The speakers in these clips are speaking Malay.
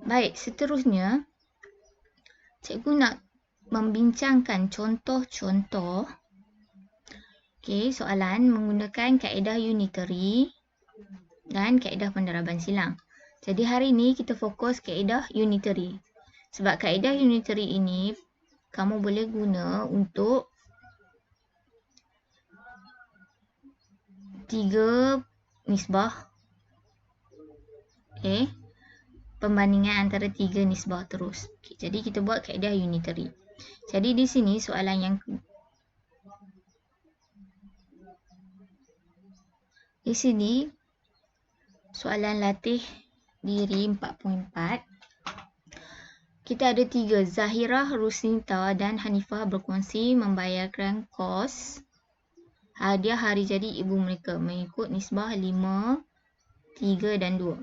Baik, seterusnya cikgu nak membincangkan contoh-contoh soalan menggunakan kaedah unitary dan kaedah pendaraban silang. Jadi hari ini kita fokus kaedah unitary. Sebab kaedah unitary ini kamu boleh guna untuk 3 nisbah. Pembandingan antara 3 nisbah terus. Jadi kita buat kaedah unitary. Jadi di sini soalan yang di sini soalan latih diri 4.4. Kita ada 3. Zahirah, Rusnita dan Hanifah berkongsi membayarkan kos hadiah hari jadi ibu mereka mengikut nisbah 5, 3 dan 2.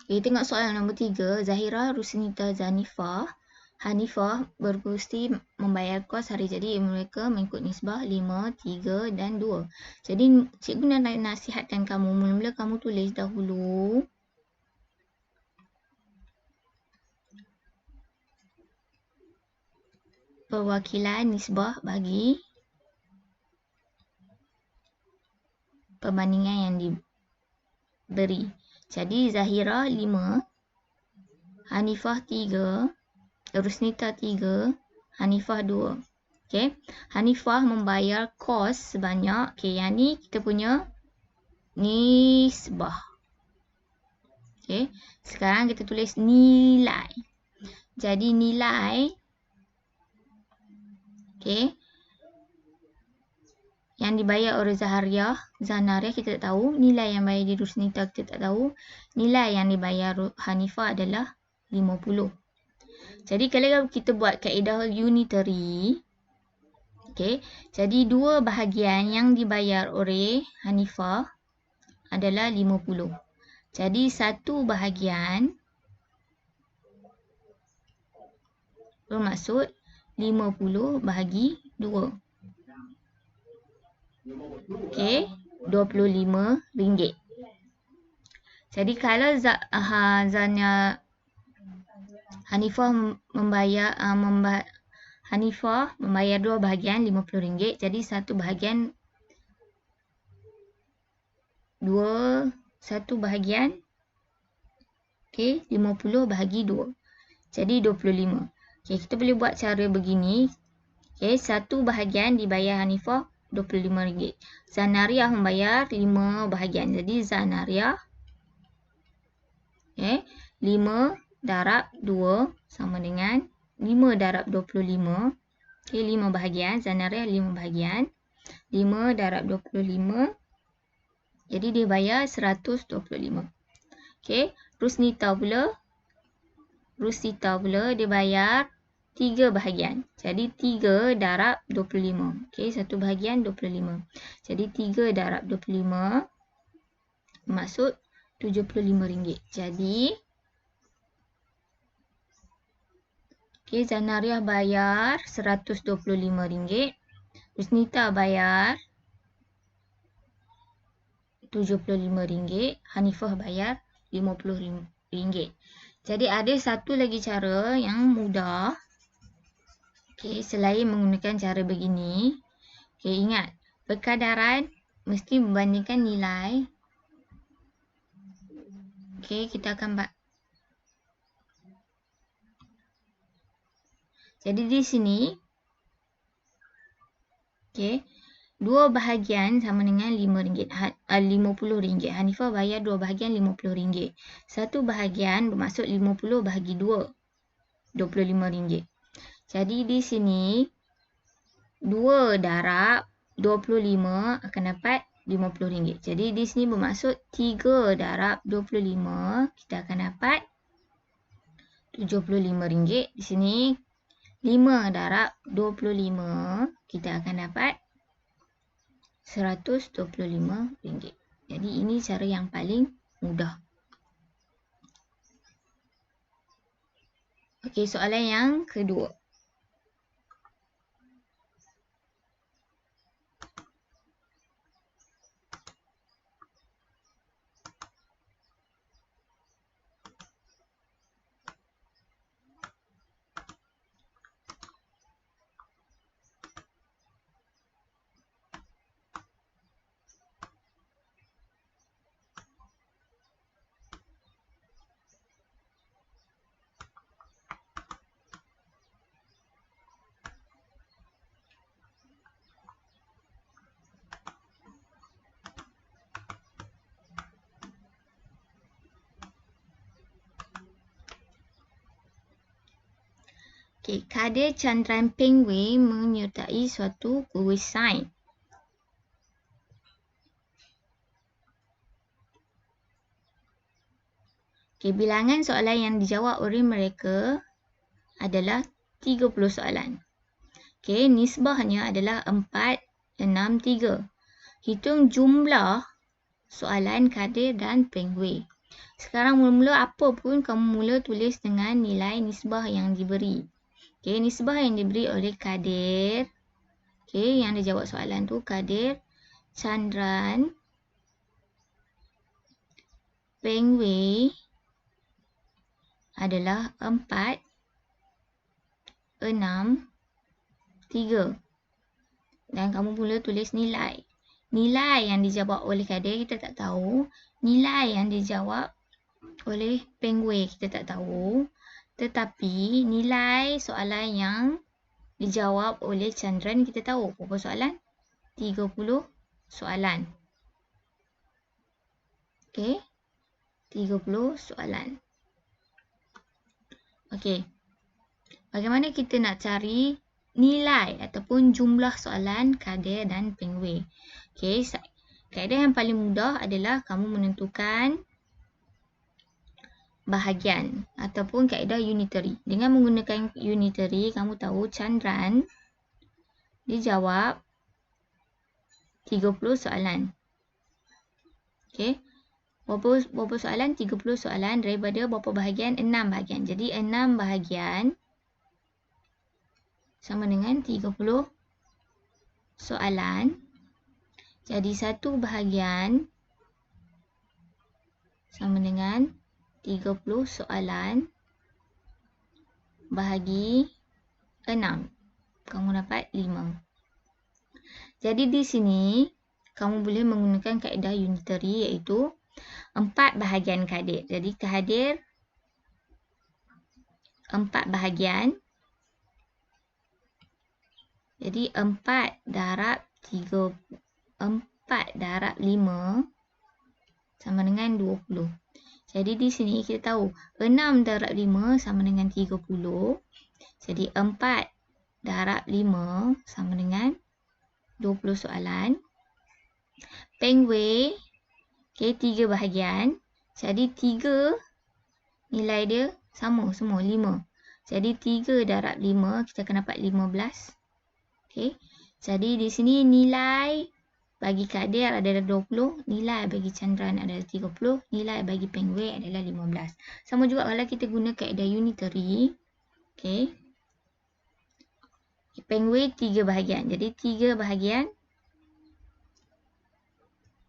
Tengok soalan nombor 3. Zahirah, Rusnita, Hanifah berkongsi membayar kos hari jadi mereka mengikut nisbah 5, 3 dan 2. Jadi cikgu nak nasihatkan kamu, mula-mula kamu tulis dahulu perwakilan nisbah bagi perbandingan yang diberi. Jadi Zahirah 5, Hanifah 3, Rusnita 3, Hanifah 2. Hanifah membayar kos sebanyak, yang ni kita punya nisbah. Sekarang kita tulis nilai. Jadi nilai yang dibayar oleh Zanariah kita tak tahu. Nilai yang bayar di Rusnita kita tak tahu. Nilai yang dibayar Hanifah adalah 50. Jadi kalau kita buat kaedah unitary, jadi 2 bahagian yang dibayar oleh Hanifah adalah 50. Jadi 1 bahagian bermaksud 50 bahagi 2. RM25. Jadi kalau Hanifah membayar 2 bahagian RM50. Jadi 1 bahagian 50 bahagi 2. Jadi 25. Kita boleh buat cara begini. 1 bahagian dibayar Hanifah RM25. Zanariah membayar 5 bahagian. Jadi Zanariah 5 darab 2 sama dengan 5 darab 25. 5 bahagian. Zanariah 5 bahagian. 5 darab 25. Jadi dia bayar 125. Rusnita pula dia bayar 3 bahagian. Jadi 3 darab 25. 1 bahagian 25. Jadi 3 darab 25 maksud RM75. Jadi Zanariah bayar RM125. Rusnita bayar RM75. Hanifah bayar RM50. Jadi ada satu lagi cara yang mudah. Selain menggunakan cara begini. Ingat, perkadaran mesti membandingkan nilai. Kita akan jadi di sini 2 bahagian sama dengan RM50. Hanifah bayar 2 bahagian RM50. 1 bahagian bermaksud 50 bahagi 2. RM25. Jadi di sini 2 darab 25 akan dapat RM50. Jadi di sini bermaksud 3 darab 25 kita akan dapat RM75. Di sini 5 darab 25 kita akan dapat RM125. Jadi ini cara yang paling mudah. Okey, soalan yang kedua. Okey, kadir Chandran Peng Wei menyertai suatu kuis sains. Okey, bilangan soalan yang dijawab oleh mereka adalah 30 soalan. Okey, nisbahnya adalah 4, 6, 3. Hitung jumlah soalan Kadir dan Peng Wei. Sekarang mula-mula apa pun kamu mula tulis dengan nilai nisbah yang diberi. Okey, nisbah yang diberi oleh Kadir. Okey, yang dijawab soalan tu Kadir, Chandran, Peng Wei adalah 4, 6, 3. Dan kamu mula tulis nilai. Nilai yang dijawab oleh Kadir kita tak tahu. Nilai yang dijawab oleh Peng Wei kita tak tahu. Tetapi nilai soalan yang dijawab oleh Chandran kita tahu. Berapa soalan? 30 soalan. Okey. 30 soalan. Okey. Bagaimana kita nak cari nilai ataupun jumlah soalan Kadir dan Peng Wei? Okey, kaedah yang paling mudah adalah kamu menentukan bahagian ataupun kaedah unitary. Dengan menggunakan unitary, kamu tahu Chandran dijawab 30 soalan. Okey. Berapa soalan? 30 soalan daripada berapa bahagian? 6 bahagian. Jadi 6 bahagian sama dengan 30 soalan. Jadi 1 bahagian sama dengan 30 soalan bahagi 6. Kamu dapat 5. Jadi di sini kamu boleh menggunakan kaedah unitary iaitu 4 bahagian Kadir. Jadi Kadir 4 bahagian. Jadi 4 darab 5 sama dengan 20. Jadi di sini kita tahu 6 darab 5 sama dengan 30. Jadi 4 darab 5 sama dengan 20 soalan. Peng Wei, okay, 3 bahagian. Jadi 3 nilai dia sama semua 5. Jadi 3 darab 5 kita akan dapat 15. Okay. Jadi di sini nilai bagi Kadir adalah 20, nilai bagi Chandran adalah 30, nilai bagi Peng Wei adalah 15. Sama juga kalau kita guna kaedah unitary. Okay. Peng Wei 3 bahagian. Jadi 3 bahagian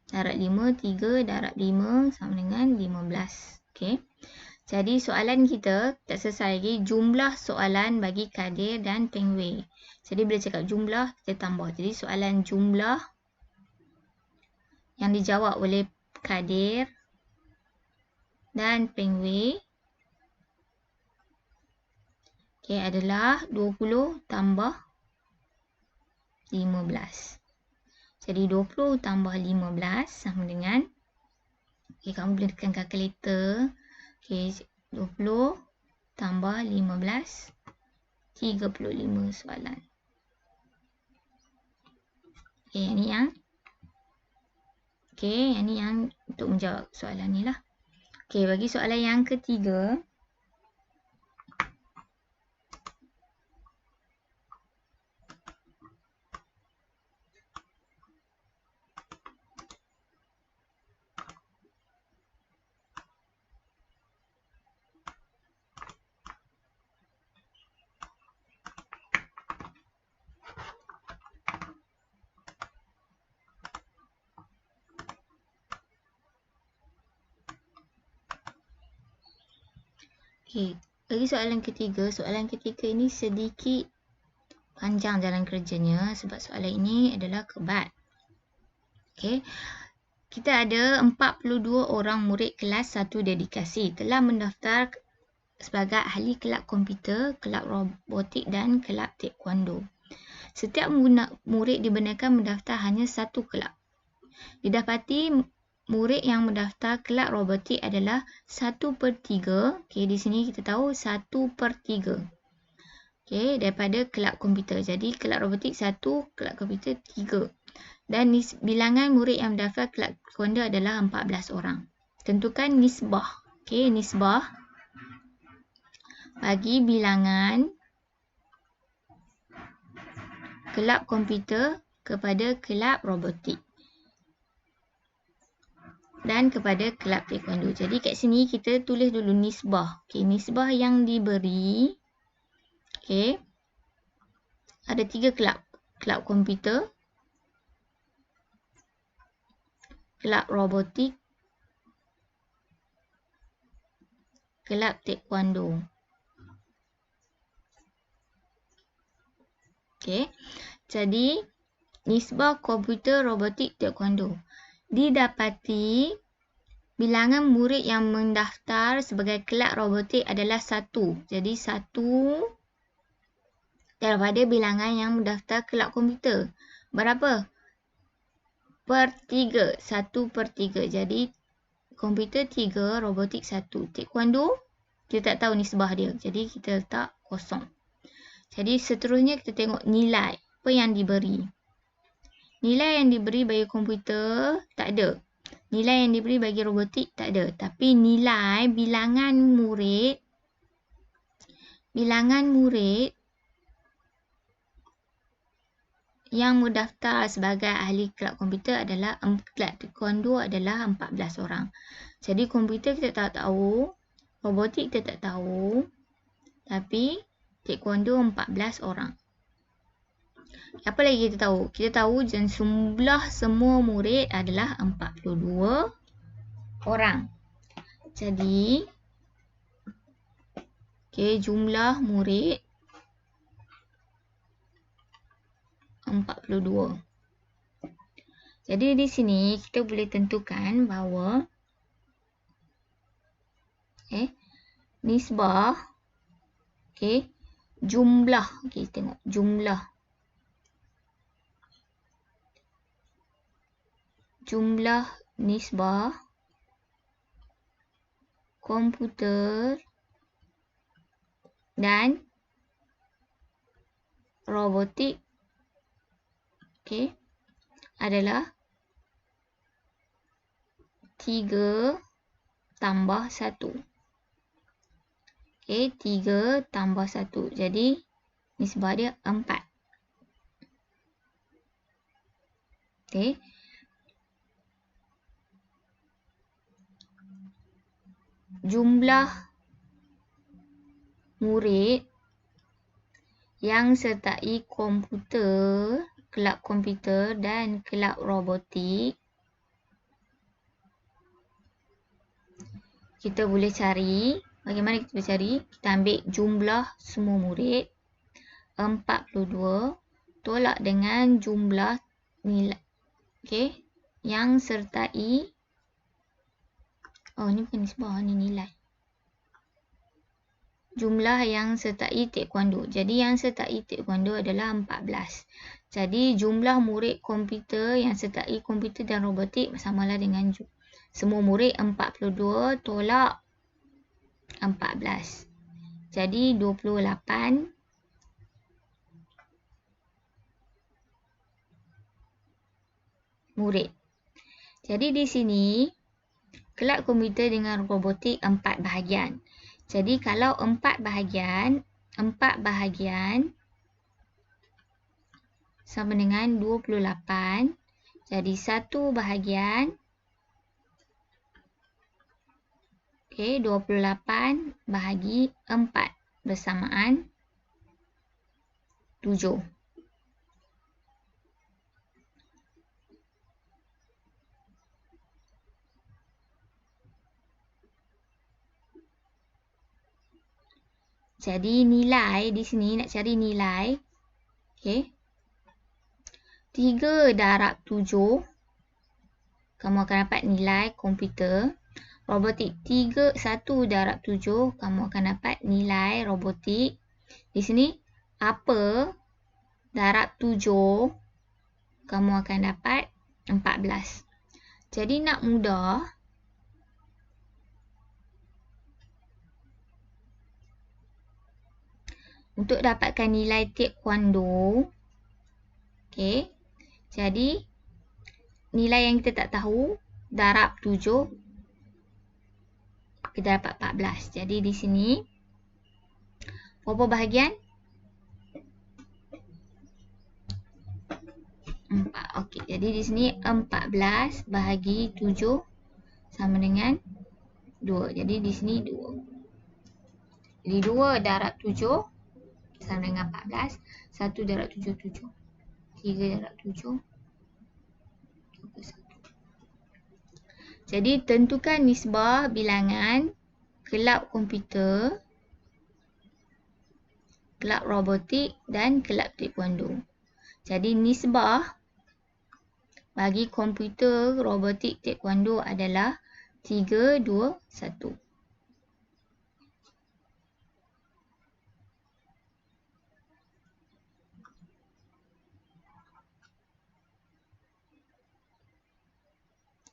darab 5, 3 darab 5 sama dengan 15. Okay. Jadi soalan kita tak selesai lagi. Jumlah soalan bagi Kadir dan Peng Wei. Jadi bila cakap jumlah, kita tambah. Jadi soalan jumlah yang dijawab oleh Kadir dan Peng Wei adalah 20 tambah 15. Jadi 20 tambah 15 sama dengan, kamu boleh tekan kalkulator. 20 tambah 15, 35 soalan. Yang ni yang yang ni yang untuk menjawab soalan ni lah. Bagi soalan yang ketiga. Bagi soalan ketiga ini sedikit panjang jalan kerjanya sebab soalan ini adalah kebat. Kita ada 42 orang murid kelas 1 dedikasi telah mendaftar sebagai ahli kelab komputer, kelab robotik dan kelab taekwondo. Setiap murid dibenarkan mendaftar hanya satu kelab. Didapati murid yang mendaftar kelab robotik adalah 1/3. Di sini kita tahu 1/3. Daripada kelab komputer. Jadi kelab robotik 1, kelab komputer 3. Dan bilangan murid yang mendaftar kelab taekwondo adalah 14 orang. Tentukan nisbah. Nisbah bagi bilangan kelab komputer kepada kelab robotik dan kepada kelab taekwondo. Jadi kat sini kita tulis dulu nisbah. Nisbah yang diberi. Ada 3 kelab. Kelab komputer, kelab robotik, kelab taekwondo. Jadi nisbah komputer, robotik, taekwondo. Didapati bilangan murid yang mendaftar sebagai kelab robotik adalah 1. Jadi 1 daripada bilangan yang mendaftar kelab komputer. Berapa? Per 3. 1/3. Jadi komputer 3, robotik 1. Taekwondo kita tak tahu nisbah dia. Jadi kita letak kosong. Jadi seterusnya kita tengok nilai. Apa yang diberi? Nilai yang diberi bagi komputer tak ada. Nilai yang diberi bagi robotik tak ada. Tapi nilai bilangan murid yang mendaftar sebagai ahli kelab komputer adalah kelab taekwondo adalah 14 orang. Jadi komputer kita tak tahu, robotik kita tak tahu, tapi taekwondo 14 orang. Apa lagi kita tahu? Kita tahu jumlah semua murid adalah 42 orang. Jadi, jumlah murid 42. Jadi di sini kita boleh tentukan bahawa nisbah jumlah. Tengok jumlah nisbah komputer dan robotik adalah 3 tambah 1. 3 tambah 1. Jadi nisbah dia 4. Jumlah murid yang sertai komputer, kelab komputer dan kelab robotik, kita boleh cari. Bagaimana kita boleh cari? Kita ambil jumlah semua murid 42 tolak dengan jumlah nilai yang sertai. Ni bukan nisbah, ni nilai. Jumlah yang sertai taekwondo. Jadi yang sertai taekwondo adalah 14. Jadi jumlah murid komputer yang sertai komputer dan robotik samalah dengan semua murid 42 tolak 14. Jadi 28. 28 murid. Jadi di sini, kelab komputer dengan robotik 4 bahagian. Jadi kalau 4 bahagian sama dengan 28. Jadi 1 bahagian, 28 bahagi 4 bersamaan 7. Jadi nilai di sini nak cari nilai. 3 darab 7. Kamu akan dapat nilai komputer. Robotik 1 darab 7. Kamu akan dapat nilai robotik. Di sini apa darab 7. Kamu akan dapat 14. Jadi nak mudah, untuk dapatkan nilai taekwondo, jadi nilai yang kita tak tahu darab 7, kita dapat 14. Jadi di sini berapa bahagian? 4. Okey, jadi di sini 14 bahagi 7 sama dengan 2. Jadi di sini 2. Jadi 2 darab 7 sama dengan 14. 1 darab 7, 7. 3 darab 7. Jadi tentukan nisbah bilangan kelab komputer, kelab robotik dan kelab taekwondo. Jadi nisbah bagi komputer, robotik, taekwondo adalah 3, 2, 1.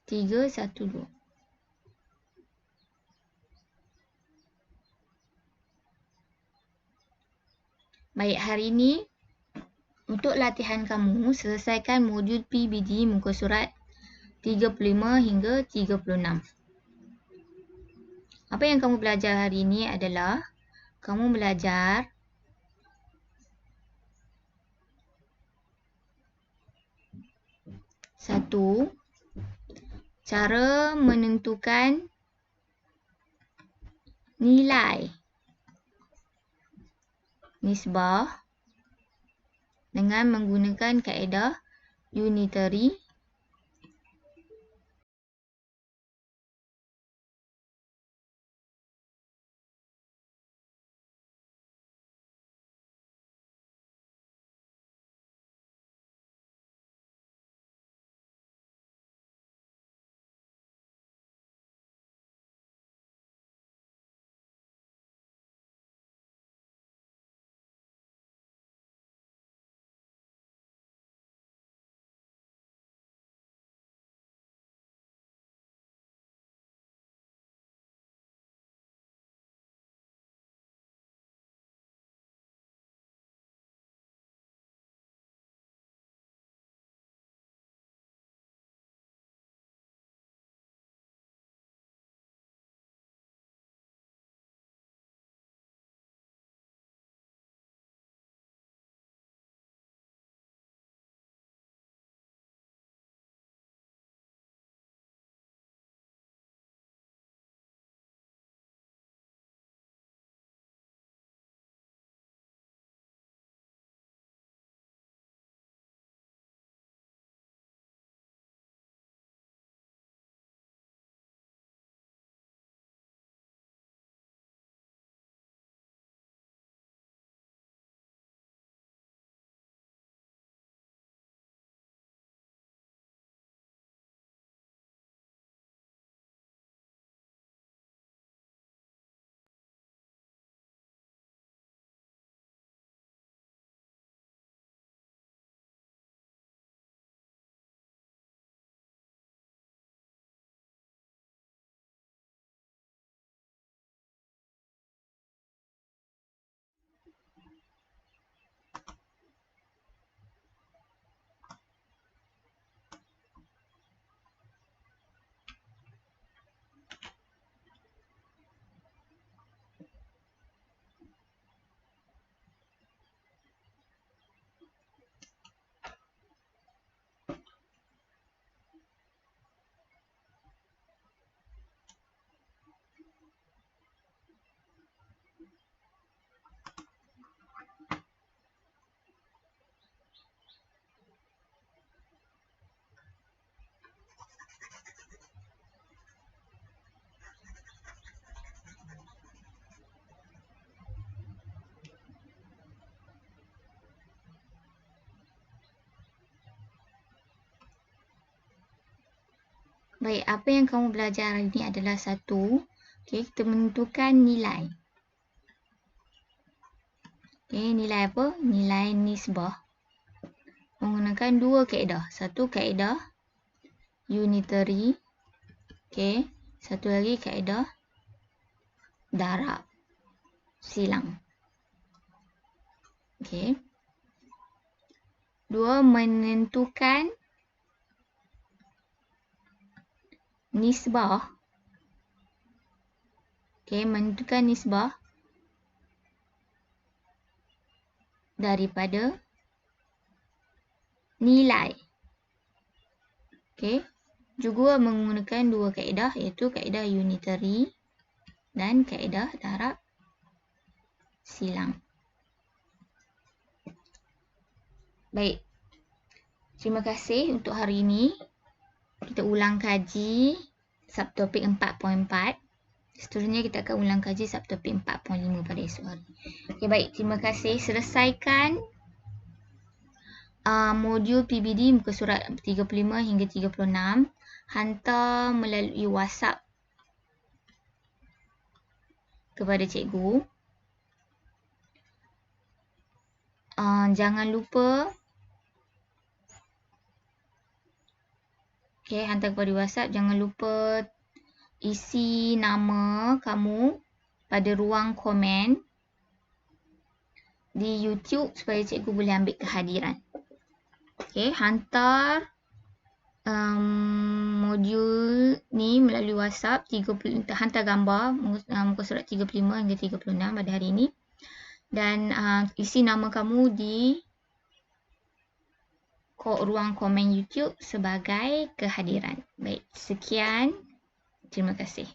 Tiga, satu, dua. Baik, hari ini untuk latihan kamu, selesaikan modul PBD muka surat 35 hingga 36. Apa yang kamu belajar hari ini adalah kamu belajar satu, cara menentukan nilai nisbah dengan menggunakan kaedah unitary. Baik, apa yang kamu belajar hari ini adalah satu, okay, kita menentukan nilai. Okay, nilai apa? Nilai nisbah. Menggunakan dua kaedah. Satu kaedah unitary. Okay, satu lagi kaedah darab silang. Okay. Dua, menentukan nisbah. Okay, menentukan nisbah daripada nilai. Okay. Juga menggunakan dua kaedah, iaitu kaedah unitary dan kaedah darab silang. Baik. Terima kasih untuk hari ini. Kita ulang kaji subtopik 4.4. Seterusnya kita akan ulang kaji subtopik 4.5 pada esok hari. Okay, baik. Terima kasih. Selesaikan modul PBD muka surat 35 hingga 36. Hantar melalui WhatsApp kepada cikgu. Jangan lupa hantar kepada WhatsApp. Jangan lupa isi nama kamu pada ruang komen di YouTube supaya cikgu boleh ambil kehadiran. Hantar modul ni melalui WhatsApp. Hantar gambar muka surat 35 hingga 36 pada hari ini. Dan isi nama kamu di ruang komen YouTube sebagai kehadiran. Baik, sekian. Terima kasih.